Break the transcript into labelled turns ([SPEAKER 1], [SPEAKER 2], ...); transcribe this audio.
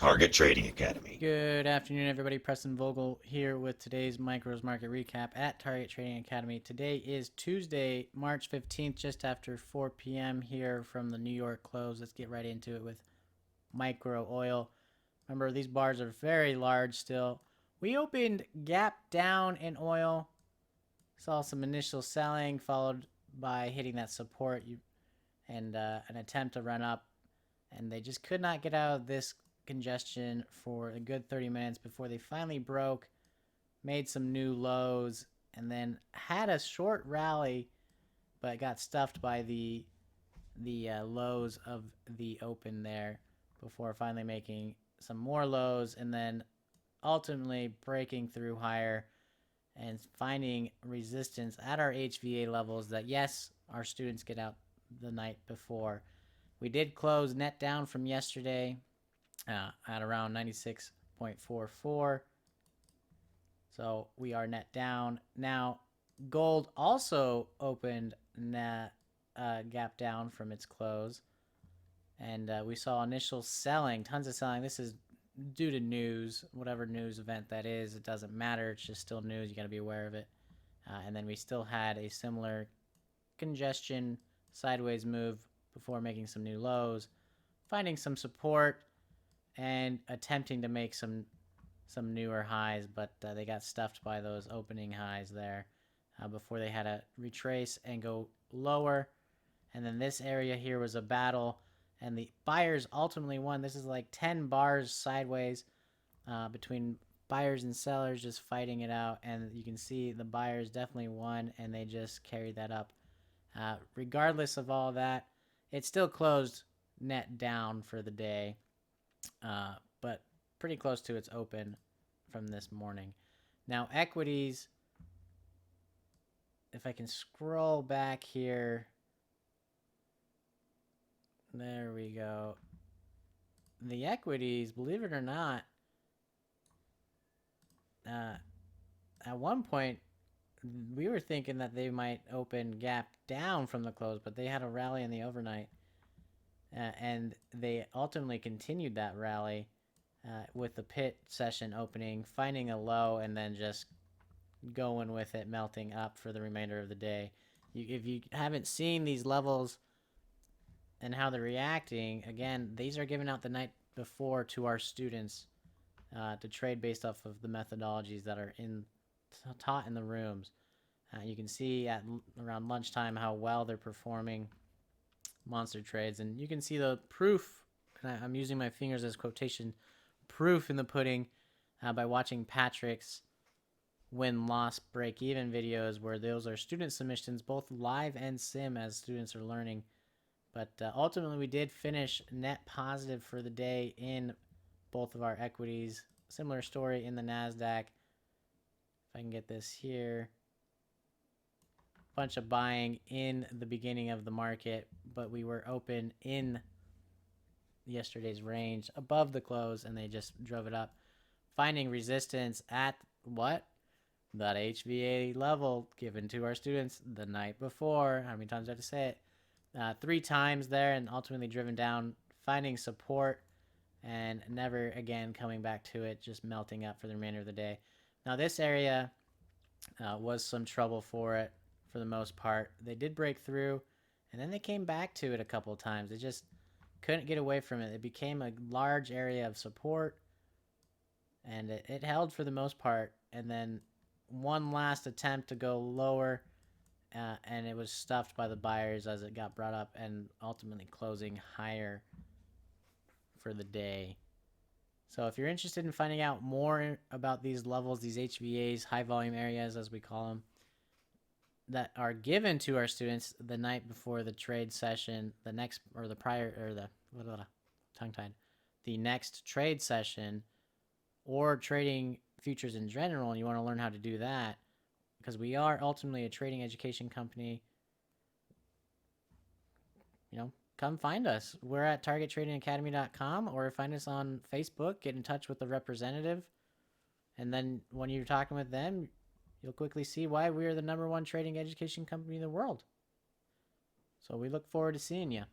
[SPEAKER 1] Target Trading Academy.
[SPEAKER 2] Good afternoon, everybody. Preston Vogl here with today's Micros Market Recap at Target Trading Academy. Today is Tuesday, March 15th, just after 4 p.m. here from the New York close. Let's get right into it with micro oil. Remember, these bars are very large still. We opened gap down in oil. Saw some initial selling followed by hitting that support and an attempt to run up. And they just could not get out of this congestion for a good 30 minutes before they finally broke, made some new lows, and then had a short rally, but got stuffed by the lows of the open there before finally making some more lows and then ultimately breaking through higher and finding resistance at our HVA levels that, yes, our students get out the night before. We did close net down from yesterday at around 96.44. So we are net down. Now, gold also opened net gap down from its close. And we saw initial selling, tons of selling. This is due to news, whatever news event that is. It doesn't matter. It's just still news. You got to be aware of it. And then we still had a similar congestion sideways move before making some new lows, finding some support, and attempting to make some newer highs, but they got stuffed by those opening highs there before they had to retrace and go lower. And then this area here was a battle, and the buyers ultimately won. This is like 10 bars sideways between buyers and sellers just fighting it out, and you can see the buyers definitely won, and they just carried that up. Regardless of all that, it still closed net down for the day, but pretty close to its open from this morning. Now, equities, if I can scroll back here, there we go. The equities, believe it or not, at one point, we were thinking that they might open gap down from the close, but they had a rally in the overnight, and they ultimately continued that rally with the pit session opening, finding a low, and then just going with it, melting up for the remainder of the day. If you haven't seen these levels and how they're reacting, again, these are given out the night before to our students to trade based off of the methodologies that are taught in the rooms. You can see at around lunchtime how well they're performing monster trades, and you can see the proof, and I'm using my fingers as quotation, proof in the pudding by watching Patrick's win-loss break-even videos, where those are student submissions, both live and sim, as students are learning. But ultimately, we did finish net positive for the day in both of our equities. Similar story in the Nasdaq. If I can get this here. Bunch of buying in the beginning of the market, but we were open in yesterday's range above the close, and they just drove it up. Finding resistance at what? That HVA level given to our students the night before. How many times do I have to say it? 3 times there, and ultimately driven down, finding support, and never again coming back to it, just melting up for the remainder of the day. Now this area was some trouble for it for the most part. They did break through, and then they came back to it a couple of times. They just couldn't get away from it. It became a large area of support, and it held for the most part, and then one last attempt to go lower, and it was stuffed by the buyers as it got brought up and ultimately closing higher for the day. So if you're interested in finding out more about these levels, these HVAs, high volume areas as we call them, that are given to our students the night before the trade session, the next trade session, or trading futures in general, and you want to learn how to do that, because we are ultimately a trading education company, come find us. We're at targettradingacademy.com, or find us on Facebook. Get in touch with the representative, and then when you're talking with them, you'll quickly see why we are the #1 trading education company in the world. So we look forward to seeing you.